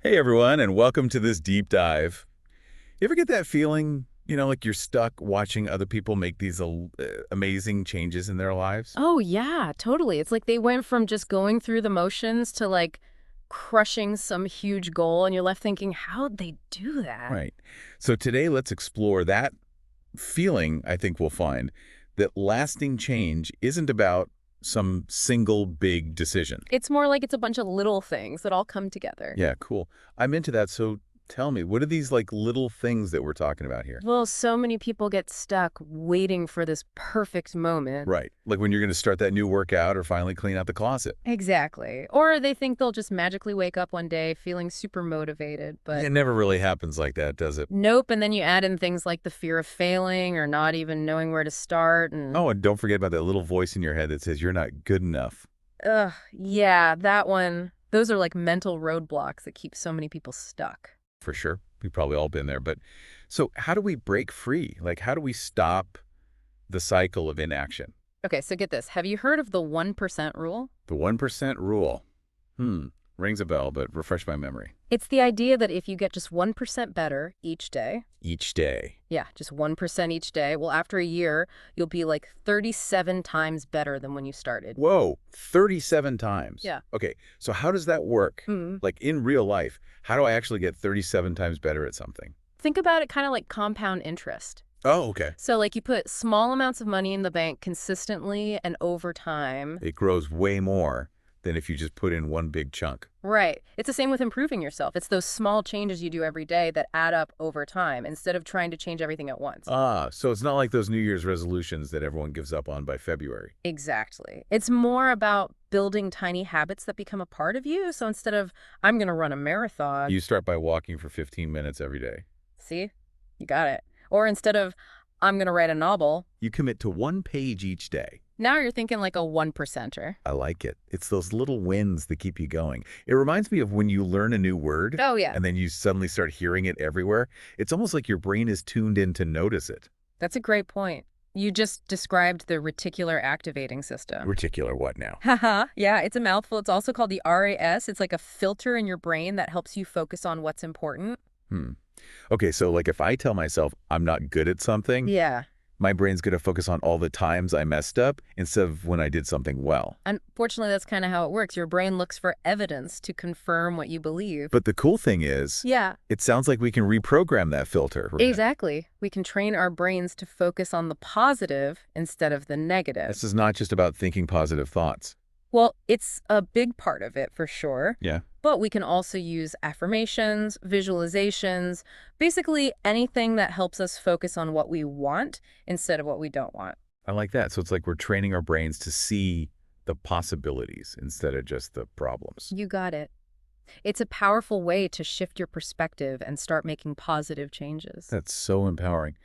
Hey everyone, and welcome to this deep dive. You ever get that feeling, like you're stuck watching other people make these amazing changes in their lives? Oh, yeah, totally. It's like they went from just going through the motions to crushing some huge goal, and you're left thinking, how'd they do that? Right. So today, let's explore that feeling. I think we'll find that lasting change isn't about some single big decision. It's more like it's a bunch of little things that all come together. Yeah, cool. I'm into that. So tell me, what are these like little things that we're talking about here? Well, so many people get stuck waiting for this perfect moment. Right. Like when you're going to start that new workout or finally clean out the closet. Exactly. Or they think they'll just magically wake up one day feeling super motivated, but It never really happens like that, does it? nope. And then you add in things like the fear of failing or not even knowing where to start. And Oh, and don't forget about that little voice in your head that says you're not good enough. ugh, yeah, that one. Those are like mental roadblocks that keep so many people stuck. For sure. We've probably all been there. But so how do we break free? Like, how do we stop the cycle of inaction? Okay, so get this. Have you heard of the 1% rule? The 1% rule. Rings a bell, but refresh my memory. It's the idea that if you get just 1% better each day, Each day. yeah, just 1% each day, well, after a year, you'll be like 37 times better than when you started. Whoa, 37 times. Yeah. Okay, so how does that work? Hmm. Like in real life, how do I actually get 37 times better at something? Think about it kind of like compound interest. Oh, okay. So, like, you put small amounts of money in the bank consistently and over time. It grows way more than if you just put in one big chunk. Right. It's the same with improving yourself. It's those small changes you do every day that add up over time instead of trying to change everything at once. Ah, so it's not like those New Year's resolutions that everyone gives up on by February. Exactly. It's more about building tiny habits that become a part of you. So instead of, I'm going to run a marathon, You start by walking for 15 minutes every day. see, you got it. Or instead of, I'm going to write a novel, You commit to one page each day. now you're thinking like a one percenter. I like it. It's those little wins that keep you going. It reminds me of when you learn a new word Oh, yeah. and then you suddenly start hearing it everywhere. It's almost like your brain is tuned in to notice it. That's a great point. You just described the reticular activating system. Reticular what now? Haha, yeah, it's a mouthful. It's also called the RAS. It's like a filter in your brain that helps you focus on what's important. Hmm. Okay, so like if I tell myself I'm not good at something, Yeah. my brain's going to focus on all the times I messed up instead of when I did something well. Unfortunately, that's kind of how it works. Your brain looks for evidence to confirm what you believe. But the cool thing is, Yeah, it sounds like we can reprogram that filter. Right? exactly. We can train our brains to focus on the positive instead of the negative. This is not just about thinking positive thoughts. Well, it's a big part of it for sure. Yeah. But we can also use affirmations, visualizations, basically anything that helps us focus on what we want instead of what we don't want. I like that. So it's like we're training our brains to see the possibilities instead of just the problems. You got it. It's a powerful way to shift your perspective and start making positive changes. That's so empowering.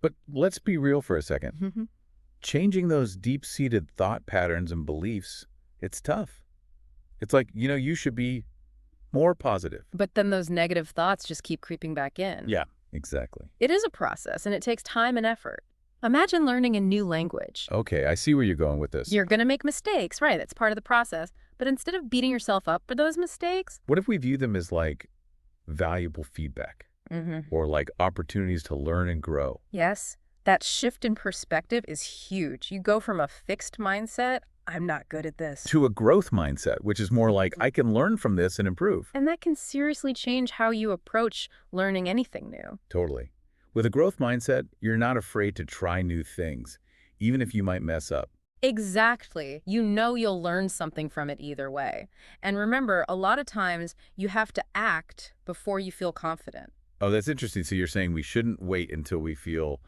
But let's be real for a second. Mhm. Changing those deep-seated thought patterns and beliefs, it's tough. It's like, you should be more positive. But then those negative thoughts just keep creeping back in. Yeah, exactly. It is a process and it takes time and effort. Imagine learning a new language. Okay, I see where you're going with this. You're going to make mistakes, right? That's part of the process. But instead of beating yourself up for those mistakes, What if we view them as like valuable feedback or like opportunities to learn and grow? yes, that shift in perspective is huge. You go from a fixed mindset, I'm not good at this. To a growth mindset, which is more like I can learn from this and improve. And that can seriously change how you approach learning anything new. Totally. With a growth mindset, you're not afraid to try new things, even if you might mess up. Exactly. You know you'll learn something from it either way. And remember, a lot of times you have to act before you feel confident. Oh, that's interesting. So you're saying we shouldn't wait until we feel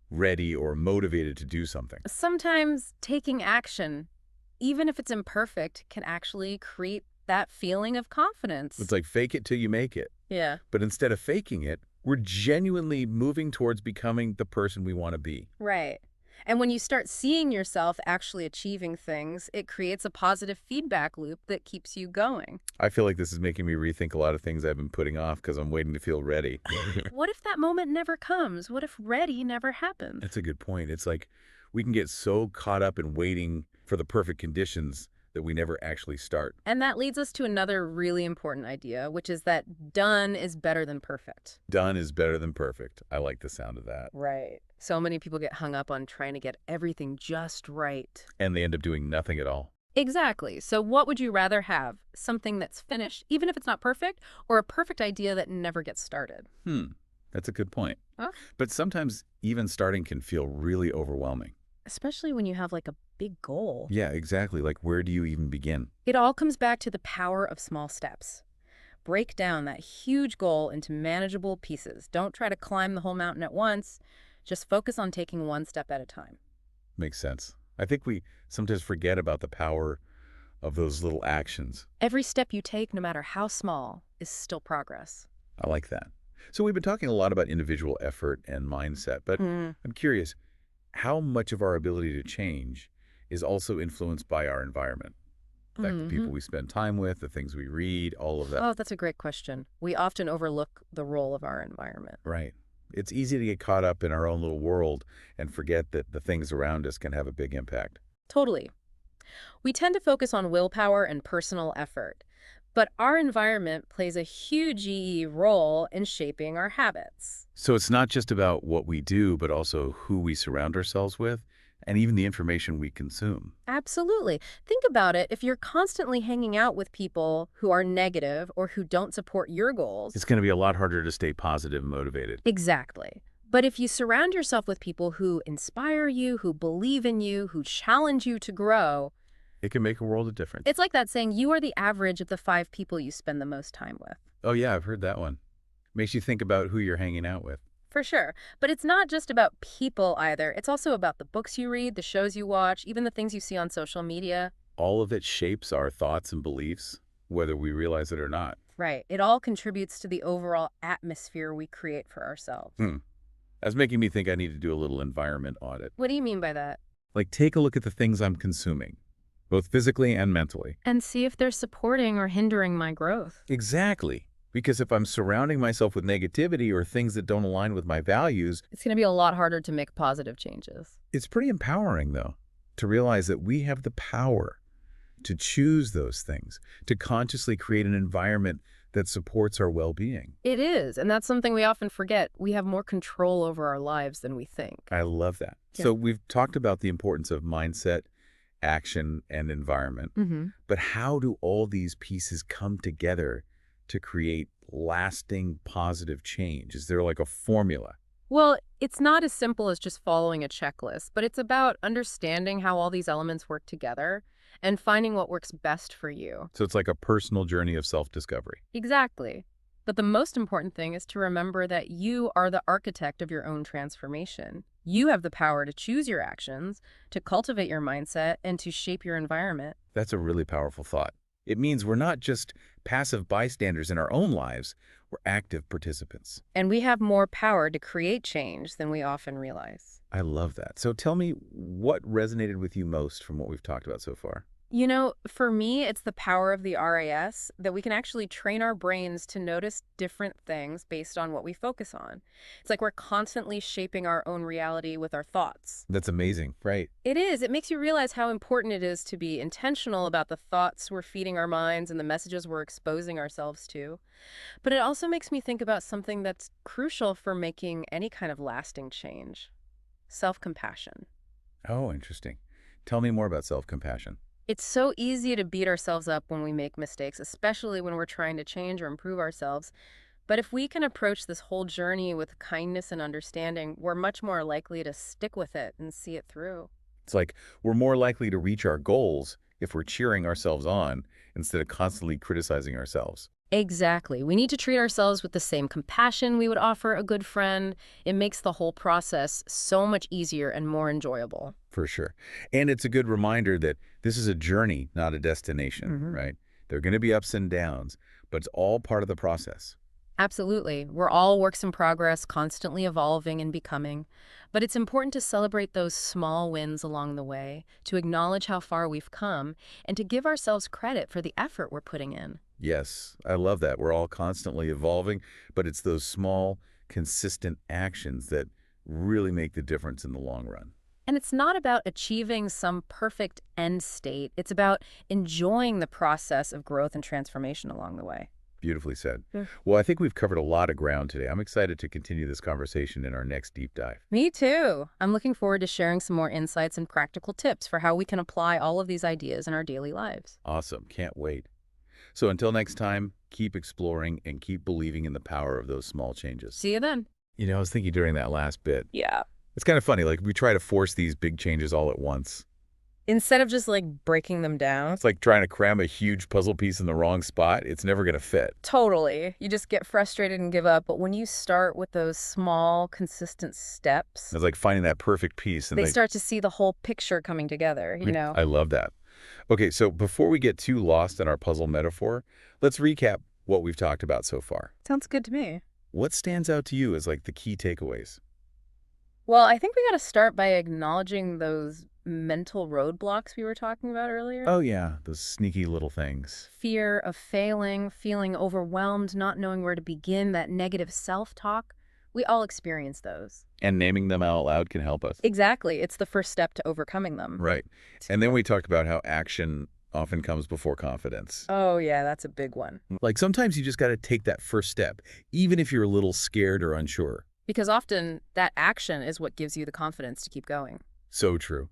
ready or motivated to do something. Sometimes taking action, even if it's imperfect, can actually create that feeling of confidence. It's like fake it till you make it. Yeah, But instead of faking it, we're genuinely moving towards becoming the person we want to be. right. And when you start seeing yourself actually achieving things, it creates a positive feedback loop that keeps you going. I feel like this is making me rethink a lot of things I've been putting off because I'm waiting to feel ready. What if that moment never comes? What if ready never happens? That's a good point. It's like we can get so caught up in waiting for the perfect conditions that we never actually start. And that leads us to another really important idea, which is that done is better than perfect. Done is better than perfect. I like the sound of that. Right. So many people get hung up on trying to get everything just right. And they end up doing nothing at all. Exactly. So what would you rather have? Something that's finished, even if it's not perfect, or a perfect idea that never gets started? That's a good point. Huh? But sometimes even starting can feel really overwhelming. Especially when you have like a big goal. Yeah, exactly. Like, where do you even begin? It all comes back to the power of small steps. Break down that huge goal into manageable pieces. Don't try to climb the whole mountain at once. Just focus on taking one step at a time. Makes sense. I think we sometimes forget about the power of those little actions. Every step you take, no matter how small, is still progress. I like that. So we've been talking a lot about individual effort and mindset, but I'm curious, how much of our ability to change is also influenced by our environment? Like the people we spend time with, the things we read, all of that. Oh, that's a great question. We often overlook the role of our environment. Right. It's easy to get caught up in our own little world and forget that the things around us can have a big impact. Totally. We tend to focus on willpower and personal effort, but our environment plays a huge role in shaping our habits. So it's not just about what we do, but also who we surround ourselves with and even the information we consume. Absolutely. Think about it. If you're constantly hanging out with people who are negative or who don't support your goals. It's going to be a lot harder to stay positive and motivated. Exactly. But if you surround yourself with people who inspire you, who believe in you, who challenge you to grow, It can make a world of difference. it's like that saying, you are the average of the 5 people you spend the most time with. Oh, yeah, I've heard that one. Makes you think about who you're hanging out with. For sure. But it's not just about people either. It's also about the books you read, the shows you watch, even the things you see on social media. All of it shapes our thoughts and beliefs, whether we realize it or not. Right. It all contributes to the overall atmosphere we create for ourselves. That's making me think I need to do a little environment audit. What do you mean by that? Like, take a look at the things I'm consuming, both physically and mentally. And see if they're supporting or hindering my growth. Exactly. Because if I'm surrounding myself with negativity or things that don't align with my values, It's going to be a lot harder to make positive changes. it's pretty empowering, though, to realize that we have the power to choose those things, to consciously create an environment that supports our well-being. It is, and that's something we often forget. We have more control over our lives than we think. I love that. Yeah. So we've talked about the importance of mindset, action, and environment. But how do all these pieces come together to create lasting positive change? Is there like a formula? Well, it's not as simple as just following a checklist, but it's about understanding how all these elements work together and finding what works best for you. So it's like a personal journey of self-discovery. Exactly. But the most important thing is to remember that you are the architect of your own transformation. You have the power to choose your actions, to cultivate your mindset, and to shape your environment. That's a really powerful thought. It means we're not just passive bystanders in our own lives, we're active participants. And we have more power to create change than we often realize. I love that. So tell me, what resonated with you most from what we've talked about so far? You know, for me, it's the power of the RAS that we can actually train our brains to notice different things based on what we focus on. It's like we're constantly shaping our own reality with our thoughts. That's amazing, right? It is. It makes you realize how important it is to be intentional about the thoughts we're feeding our minds and the messages we're exposing ourselves to. But it also makes me think about something that's crucial for making any kind of lasting change: self-compassion. Oh, interesting. Tell me more about self-compassion. It's so easy to beat ourselves up when we make mistakes, especially when we're trying to change or improve ourselves. But if we can approach this whole journey with kindness and understanding, we're much more likely to stick with it and see it through. It's like we're more likely to reach our goals if we're cheering ourselves on instead of constantly criticizing ourselves. Exactly. We need to treat ourselves with the same compassion we would offer a good friend. It makes the whole process so much easier and more enjoyable. For sure. And it's a good reminder that this is a journey, not a destination, right? There are going to be ups and downs, but it's all part of the process. Absolutely. We're all works in progress, constantly evolving and becoming. But it's important to celebrate those small wins along the way, to acknowledge how far we've come, and to give ourselves credit for the effort we're putting in. Yes, I love that. We're all constantly evolving, but it's those small, consistent actions that really make the difference in the long run. And it's not about achieving some perfect end state. It's about enjoying the process of growth and transformation along the way. Beautifully said. Yeah. Well, I think we've covered a lot of ground today. I'm excited to continue this conversation in our next deep dive. Me too. I'm looking forward to sharing some more insights and practical tips for how we can apply all of these ideas in our daily lives. Awesome. Can't wait. So until next time, keep exploring and keep believing in the power of those small changes. See you then. I was thinking during that last bit, Yeah. it's kind of funny, like we try to force these big changes all at once. Instead of just like breaking them down. It's like trying to cram a huge puzzle piece in the wrong spot. It's never going to fit. Totally. You just get frustrated and give up. But when you start with those small, consistent steps, It's like finding that perfect piece. And they start to see the whole picture coming together, you know? I love that. Okay, so before we get too lost in our puzzle metaphor, let's recap what we've talked about so far. Sounds good to me. What stands out to you as like the key takeaways? Well, I think we got to start by acknowledging those mental roadblocks we were talking about earlier. Oh yeah, those sneaky little things. Fear of failing, feeling overwhelmed, not knowing where to begin, that negative self-talk. We all experience those. And naming them out loud can help us. Exactly. It's the first step to overcoming them. Right. And then we talked about how action often comes before confidence. Oh, yeah, that's a big one. Like sometimes you just got to take that first step, even if you're a little scared or unsure. Because often that action is what gives you the confidence to keep going. So true.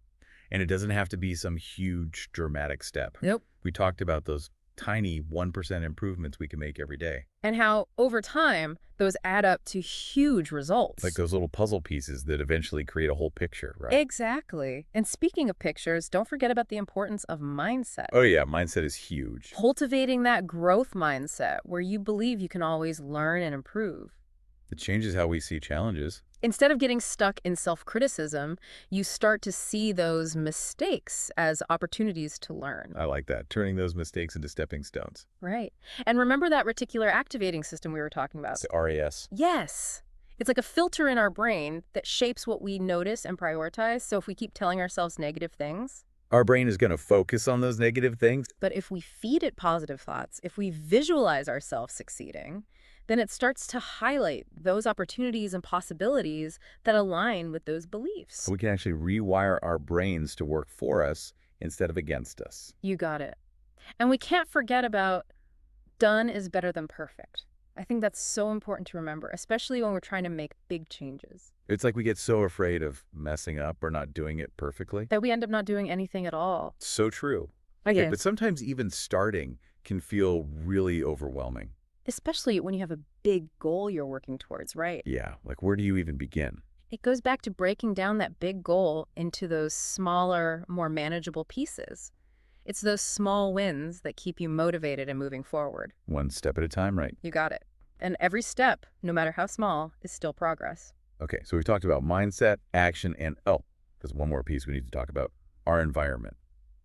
And it doesn't have to be some huge, dramatic step. Nope. We talked about those tiny 1% improvements we can make every day. And how, over time, those add up to huge results. Like those little puzzle pieces that eventually create a whole picture, right? Exactly. And speaking of pictures, don't forget about the importance of mindset. Oh yeah, mindset is huge. Cultivating that growth mindset where you believe you can always learn and improve. It changes how we see challenges. Instead of getting stuck in self-criticism, you start to see those mistakes as opportunities to learn. I like that, turning those mistakes into stepping stones. Right. And remember that reticular activating system we were talking about? It's the RAS. Yes. It's like a filter in our brain that shapes what we notice and prioritize. So if we keep telling ourselves negative things, Our brain is going to focus on those negative things. but if we feed it positive thoughts, if we visualize ourselves succeeding, then it starts to highlight those opportunities and possibilities that align with those beliefs. We can actually rewire our brains to work for us instead of against us. You got it. And we can't forget about done is better than perfect. I think that's so important to remember, especially when we're trying to make big changes, It's like we get so afraid of messing up or not doing it perfectly. that we end up not doing anything at all. So true. Okay. But sometimes even starting can feel really overwhelming. Especially when you have a big goal you're working towards, right? Yeah, like where do you even begin? It goes back to breaking down that big goal into those smaller, more manageable pieces. It's those small wins that keep you motivated and moving forward. One step at a time, right? You got it. And every step, no matter how small, is still progress. Okay, so we've talked about mindset, action, and there's one more piece we need to talk about, our environment.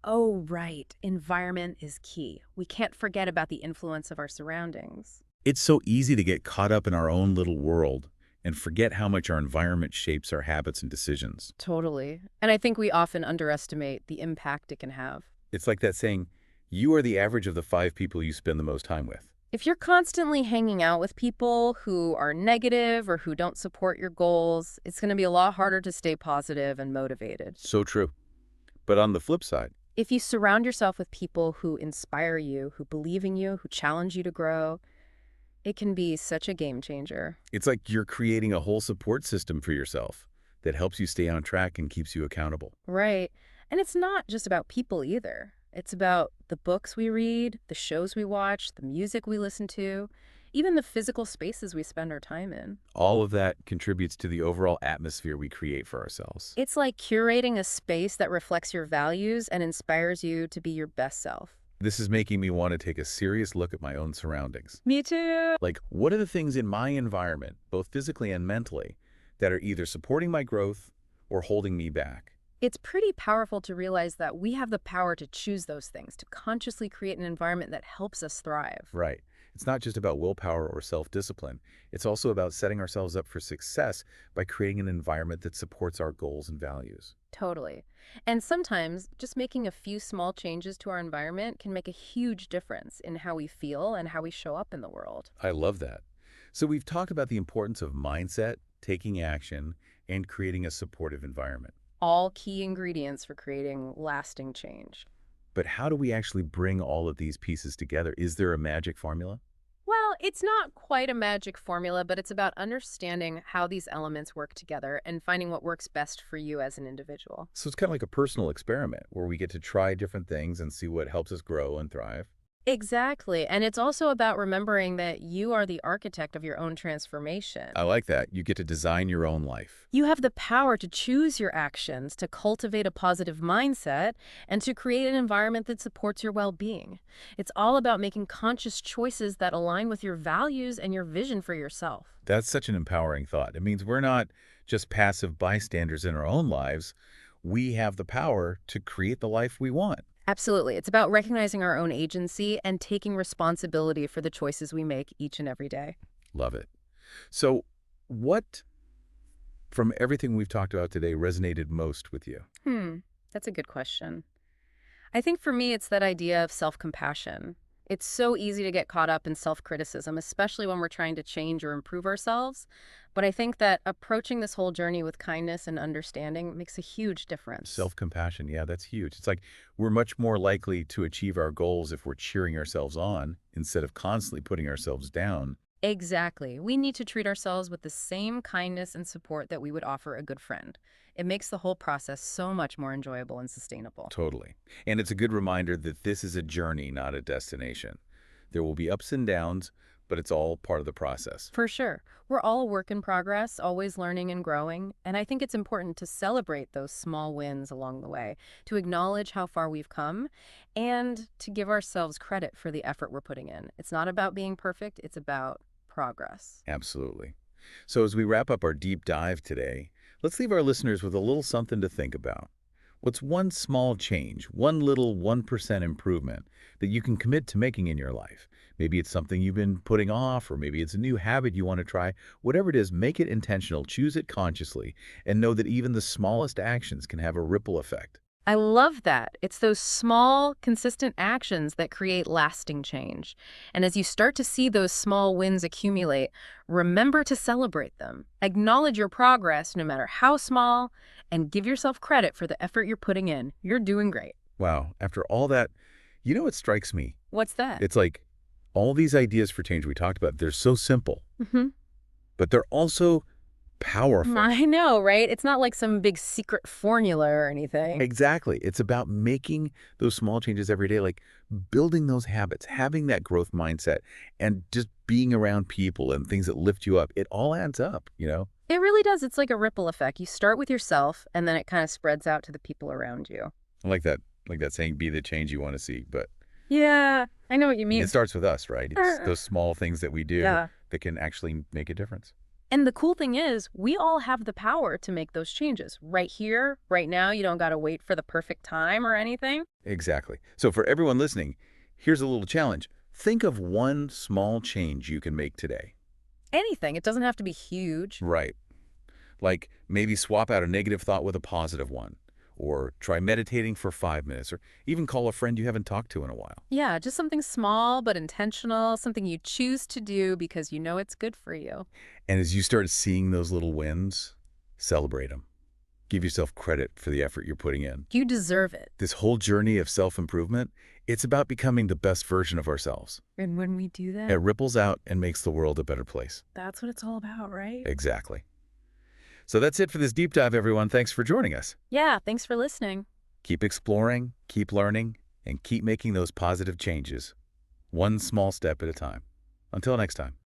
Oh, right. Environment is key. We can't forget about the influence of our surroundings. It's so easy to get caught up in our own little world and forget how much our environment shapes our habits and decisions. Totally. And I think we often underestimate the impact it can have. It's like that saying, you are the average of the 5 people you spend the most time with. If you're constantly hanging out with people who are negative or who don't support your goals, it's going to be a lot harder to stay positive and motivated. So true. But on the flip side, If you surround yourself with people who inspire you, who believe in you, who challenge you to grow, it can be such a game changer. it's like you're creating a whole support system for yourself that helps you stay on track and keeps you accountable. Right. And it's not just about people either. It's about the books we read, the shows we watch, the music we listen to, even the physical spaces we spend our time in. All of that contributes to the overall atmosphere we create for ourselves. It's like curating a space that reflects your values and inspires you to be your best self. This is making me want to take a serious look at my own surroundings. Me too. Like, what are the things in my environment, both physically and mentally, that are either supporting my growth or holding me back? It's pretty powerful to realize that we have the power to choose those things, to consciously create an environment that helps us thrive. Right. It's not just about willpower or self-discipline. It's also about setting ourselves up for success by creating an environment that supports our goals and values. Totally. And sometimes just making a few small changes to our environment can make a huge difference in how we feel and how we show up in the world. I love that. So we've talked about the importance of mindset, taking action, and creating a supportive environment. All key ingredients for creating lasting change. But how do we actually bring all of these pieces together? Is there a magic formula? Well, it's not quite a magic formula, but it's about understanding how these elements work together and finding what works best for you as an individual. So it's kind of like a personal experiment where we get to try different things and see what helps us grow and thrive. Exactly. And it's also about remembering that you are the architect of your own I transformation. like that. You get to design your own life. You have the power to choose your actions, to cultivate a positive mindset, and to create an environment that supports your well being. It's all about making conscious choices that align with your values and your vision for yourself. That's such an empowering thought. It means we're not just passive bystanders in our own lives. We have the power to create the life we want. Absolutely. It's about recognizing our own agency and taking responsibility for the choices we make each and every day. Love it. So, what from everything we've talked about today resonated most with you? Hmm, that's a good question. I think for me, it's that idea of self-compassion. It's so easy to get caught up in self-criticism, especially when we're trying to change or improve ourselves. But I think that approaching this whole journey with kindness and understanding makes a huge difference. Self-compassion. Yeah, that's huge. It's like we're much more likely to achieve our goals if we're cheering ourselves on instead of constantly putting ourselves down. Exactly. We need to treat ourselves with the same kindness and support that we would offer a good friend. It makes the whole process so much more enjoyable and sustainable. Totally. And it's a good reminder that this is a journey, not a destination. There will be ups and downs, but it's all part of the process. For sure. We're all a work in progress, always learning and growing. And I think it's important to celebrate those small wins along the way, to acknowledge how far we've come, and to give ourselves credit for the effort we're putting in. It's not about being perfect, it's about progress. Absolutely. So as we wrap up our deep dive today, let's leave our listeners with a little something to think about. What's one small change, one little 1% improvement that you can commit to making in your life? Maybe it's something you've been putting off, or maybe it's a new habit you want to try. Whatever it is, make it intentional, choose it consciously, and know that even the smallest actions can have a ripple effect. I love that. It's those small, consistent actions that create lasting change. And as you start to see those small wins accumulate, remember to celebrate them. Acknowledge your progress, no matter how small, and give yourself credit for the effort you're putting in. You're doing great. Wow, after all that, you know what strikes me? What's that? It's like all these ideas for change we talked about, they're so simple, Hmm. but they're also powerful. I know, right? It's not like some big secret formula or anything. Exactly. It's about making those small changes every day, like building those habits, having that growth mindset, and just being around people and things that lift you up. It all adds up. It really does. It's like a ripple effect. You start with yourself, and then it kind of spreads out to the people around you. I like that saying, be the change you want to see. But Yeah, I know what you it mean. starts with us, right? It's those small things that we do Yeah. that can actually make a difference. And the cool thing is, we all have the power to make those changes right here, right now. You don't got to wait for the perfect time or anything. Exactly. So for everyone listening, here's a little challenge. Think of one small change you can make today. Anything. It doesn't have to be huge. Right. Like maybe swap out a negative thought with a positive one, or try meditating for 5 minutes, or even call a friend you haven't talked to in a while. Yeah, just something small but intentional, something you choose to do because you know it's good for you. And as you start seeing those little wins, celebrate them. Give yourself credit for the effort you're putting in. You deserve it. This whole journey of self-improvement, it's about becoming the best version of ourselves. And when we do It that, ripples out and makes the world a better place. that's what it's all about, right? Exactly. So that's it for this deep dive, everyone. Thanks for joining us. Yeah, thanks for listening. Keep exploring, keep learning, and keep making those positive changes, one small step at a time. Until next time.